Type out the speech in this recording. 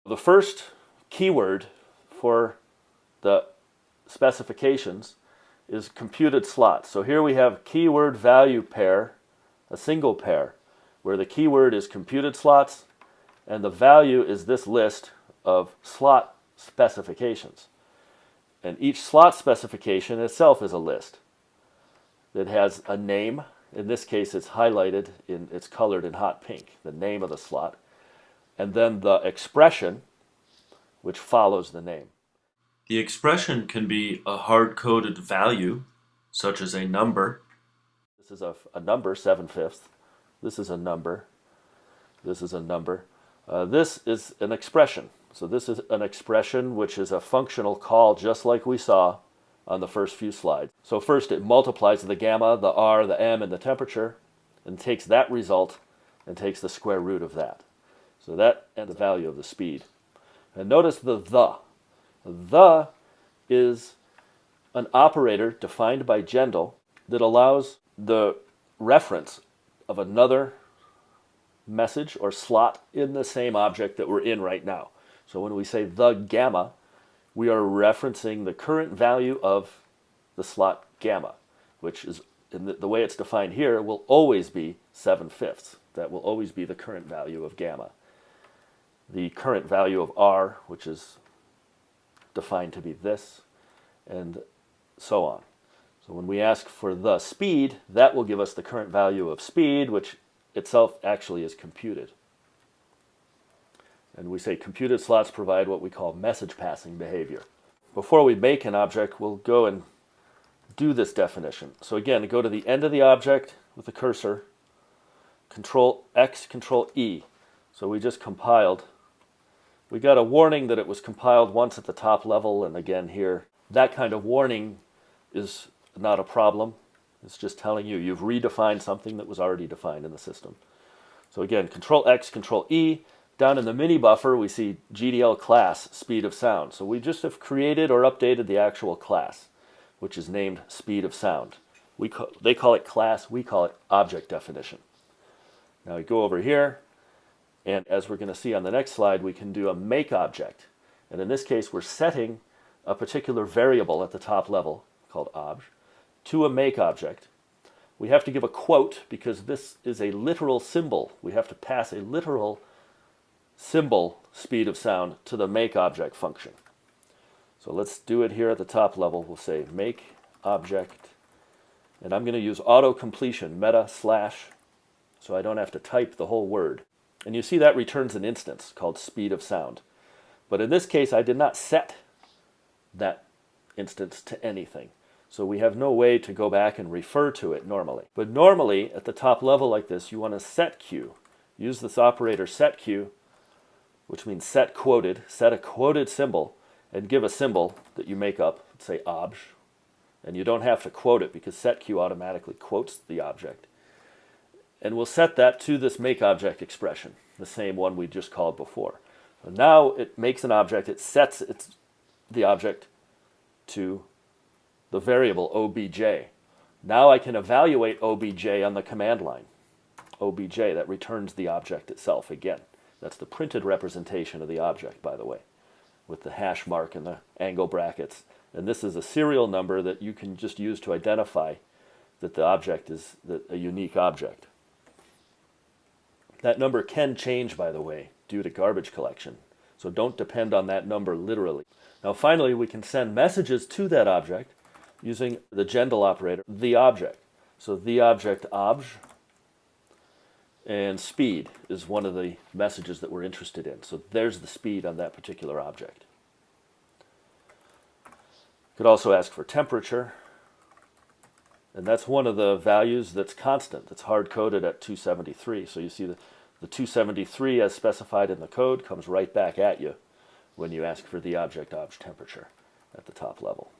The first keyword for the specifications is computed slots. So here we have keyword value pair, a single pair, where the keyword is computed slots and the value is this list of slot specifications. And each slot specification itself is a list that has a name. In this case, it's highlighted, it's colored in hot pink, the name of the slot, and then the expression which follows the name. The expression can be a hard-coded value, such as a number. This is a number, 7/5. This is a number. This is a number. This is an expression. So this is an expression which is a functional call, just like we saw on the first few slides. So first it multiplies the gamma, the r, the m, and the temperature, and takes that result and takes the square root of that. So that and the value of the speed. And notice the. The is an operator defined by Gendl that allows the reference of another message or slot in the same object that we're in right now. So when we say the gamma, we are referencing the current value of the slot gamma, which is, in the way it's defined here, will always be 7/5. That will always be the current value of gamma. The current value of r, which is defined to be this, and so on. So when we ask for the speed, that will give us the current value of speed, which itself actually is computed. And we say computed slots provide what we call message passing behavior. Before we make an object, we'll go and do this definition. So again, go to the end of the object with the cursor, Control X, Control E. So we just compiled. We got a warning that it was compiled once at the top level and again here. That kind of warning is not a problem. It's just telling you you've redefined something that was already defined in the system. So again, Control X, Control E. Down in the mini buffer, we see GDL class, speed of sound. So we just have created or updated the actual class, which is named speed of sound. They call it class, we call it object definition. Now we go over here, and as we're going to see on the next slide, we can do a make object. And in this case, we're setting a particular variable at the top level, called obj, to a make object. We have to give a quote because this is a literal symbol. We have to pass a literal symbol speed of sound to the make object function. So let's do it here at the top level. We'll say make object, and I'm going to use auto completion, meta slash, so I don't have to type the whole word. And you see that returns an instance called speed of sound. But in this case, I did not set that instance to anything. So we have no way to go back and refer to it normally. But normally, at the top level like this, you want to set Q. Use this operator set Q, which means set quoted, set a quoted symbol, and give a symbol that you make up, say obj. And you don't have to quote it because set Q automatically quotes the object. And we'll set that to this make object expression, the same one we just called before. So now it makes an object, it sets the object to the variable obj. Now I can evaluate obj on the command line. Obj, that returns the object itself again. That's the printed representation of the object, by the way, with the hash mark and the angle brackets. And this is a serial number that you can just use to identify that the object is a unique object. That number can change, by the way, due to garbage collection. So don't depend on that number literally. Now finally, we can send messages to that object using the Gendl operator, the object. So the object obj, and speed is one of the messages that we're interested in. So there's the speed on that particular object. Could also ask for temperature. And that's one of the values that's constant, that's hard-coded at 273. So you see the 273 as specified in the code comes right back at you when you ask for the object obj temperature at the top level.